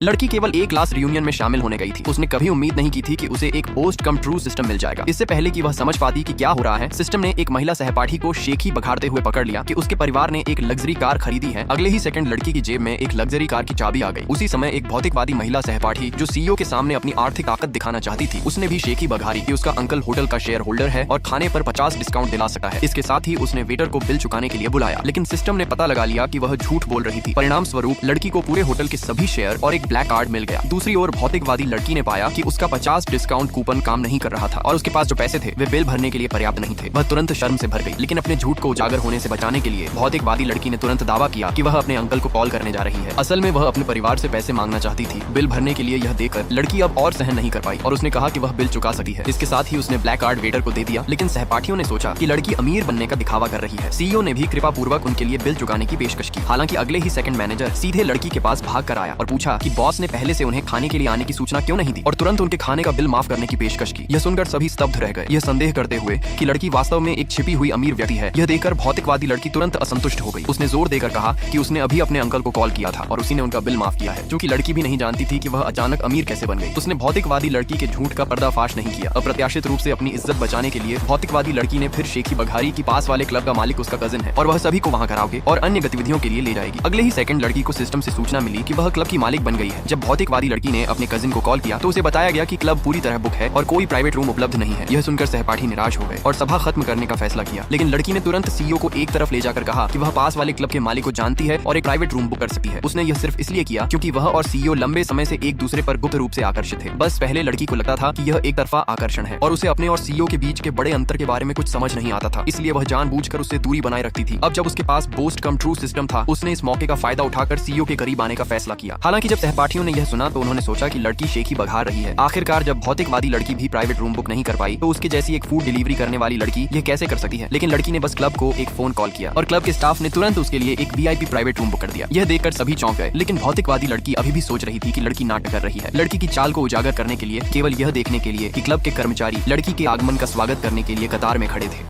लड़की केवल एक क्लास रियूनियन में शामिल होने गई थी। उसने कभी उम्मीद नहीं की थी कि उसे एक पोस्ट कम ट्रू सिस्टम मिल जाएगा। इससे पहले कि वह समझ पाती कि क्या हो रहा है, सिस्टम ने एक महिला सहपाठी को शेखी बघाड़ते हुए पकड़ लिया कि उसके परिवार ने एक लग्जरी कार खरीदी है। अगले ही सेकंड लड़की की जेब में एक लग्जरी कार की चाबी आ गई। उसी समय एक भौतिकवादी महिला सहपाठी जो सीईओ के सामने अपनी आर्थिक ताकत दिखाना चाहती थी, उसने भी शेखी बघारी कि उसका अंकल होटल का शेयर होल्डर है और खाने पर 50 डिस्काउंट दिला सकता है। इसके साथ ही उसने वेटर को बिल चुकाने के लिए बुलाया, लेकिन सिस्टम ने पता लगा लिया कि वह झूठ बोल रही थी। परिणाम स्वरूप लड़की को पूरे होटल के सभी शेयर और एक ब्लैक कार्ड मिल गया। दूसरी ओर भौतिकवादी लड़की ने पाया कि उसका 50 डिस्काउंट कूपन काम नहीं कर रहा था और उसके पास जो पैसे थे वे बिल भरने के लिए पर्याप्त नहीं थे। वह तुरंत शर्म से भर गई, लेकिन अपने झूठ को उजागर होने से बचाने के लिए भौतिकवादी लड़की ने तुरंत दावा किया कि वह अपने अंकल को कॉल करने जा रही है। असल में वह अपने परिवार से पैसे मांगना चाहती थी। बिल भरने के लिए यह देखकर लड़की अब और सहन नहीं कर पाई और उसने कहा कि वह बिल चुका सकती है। इसके साथ ही उसने ब्लैक कार्ड वेटर को दे दिया, लेकिन सहपाठियों ने सोचा कि लड़की अमीर बनने का दिखावा कर रही है। सीईओ ने भी कृपा पूर्वक उनके लिए बिल चुकाने की पेशकश की। हालांकि अगले ही सेकंड मैनेजर सीधे लड़की के पास भाग कर आया और पूछा कि बॉस ने पहले से उन्हें खाने के लिए आने की सूचना क्यों नहीं दी और तुरंत उनके खाने का बिल माफ करने की पेशकश की। यह सुनकर सभी स्तब्ध रह गए, यह संदेह करते हुए कि लड़की वास्तव में एक छिपी हुई अमीर व्यक्ति है। यह देखकर भौतिकवादी लड़की तुरंत असंतुष्ट हो गई। उसने जोर देकर कहा कि उसने अभी अपने अंकल को कॉल किया था और उसी ने उनका बिल माफ किया है। क्योंकि लड़की भी नहीं जानती थी कि वह अचानक अमीर कैसे बन गई। उसने भौतिकवादी लड़की के झूठ का पर्दाफाश नहीं किया। अप्रत्याशित रूप से अपनी इज्जत बचाने के लिए भौतिकवादी लड़की ने फिर शेखी बघारी की पास वाले क्लब का मालिक उसका कजिन है और वह सभी को वहाँ कराओगे और अन्य गतिविधियों के लिए ले जाएगी। अगले ही सेकंड लड़की को सिस्टम से सूचना मिली कि वह क्लब की मालिक बन गई है। जब भौतिकवादी लड़की ने अपने कजिन को कॉल किया तो उसे बताया गया कि क्लब पूरी तरह बुक है और कोई प्राइवेट रूम उपलब्ध नहीं है। यह सुनकर सहपाठी निराश हो गए और सभा खत्म करने का फैसला किया। लेकिन लड़की ने तुरंत सीईओ को एक तरफ ले जाकर कहा कि वह पास वाले क्लब के मालिक को जानती है और एक प्राइवेट रूम बुक कर सकती है। उसने यह सिर्फ इसलिए किया क्योंकि वह और सीईओ लंबे समय से एक दूसरे पर गुप्त रूप से आकर्षित थे। बस पहले लड़की को लगता था कि यह एक तरफा आकर्षण है और उसे अपने और सीईओ के बीच के बड़े अंतर के बारे में कुछ समझ नहीं आता था, इसलिए वह जानबूझकर उससे दूरी बनाए रखती थी। अब जब उसके पास पोस्ट कम ट्रू सिस्टम था, उसने इस मौके का फायदा उठाकर सीईओ के करीब आने का फैसला किया। हालांकि जब सहपाठियों ने यह सुना तो उन्होंने सोचा कि लड़की शेखी बघा रही है। आखिरकार जब भौतिकवादी लड़की भी प्राइवेट रूम बुक नहीं कर पाई तो उसके जैसी एक फूड डिलीवरी करने वाली लड़की यह कैसे कर सकती है। लेकिन लड़की ने बस क्लब को एक फोन कॉल किया और क्लब के स्टाफ ने तुरंत उसके लिए एक वीआईपी प्राइवेट रूम बुक कर दिया। यह देखकर सभी चौंक गए, लेकिन भौतिकवादी लड़की अभी भी सोच रही थी कि लड़की नाटक कर रही है। लड़की की चाल को उजागर करने के लिए केवल यह देखने के लिए कि क्लब के कर्मचारी लड़की के आगमन का स्वागत करने के लिए कतार में खड़े थे।